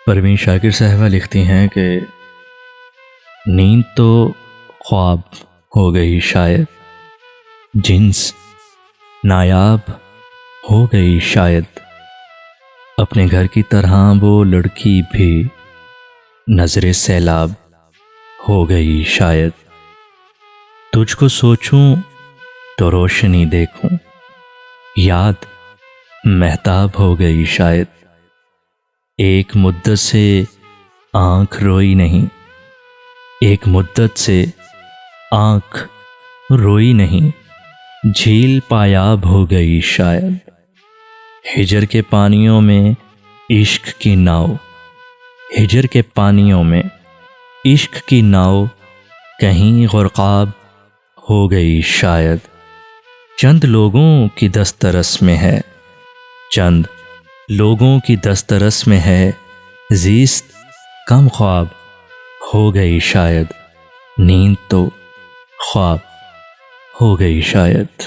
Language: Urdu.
پروین شاکر صاحبہ لکھتی ہیں کہ نیند تو خواب ہو گئی شاید، جنس نایاب ہو گئی شاید، اپنے گھر کی طرح وہ لڑکی بھی نظر سیلاب ہو گئی شاید، تجھ کو سوچوں تو روشنی دیکھوں، یاد مہتاب ہو گئی شاید، ایک مدت سے آنکھ روئی نہیں، ایک مدت سے آنکھ روئی نہیں، جھیل پایاب ہو گئی شاید، ہجر کے پانیوں میں عشق کی ناؤ، ہجر کے پانیوں میں عشق کی ناؤ کہیں غرقاب ہو گئی شاید، چند لوگوں کی دسترس میں ہے، چند لوگوں کی دسترس میں ہے، زیست کم خواب ہو گئی شاید، نیند تو خواب ہو گئی شاید۔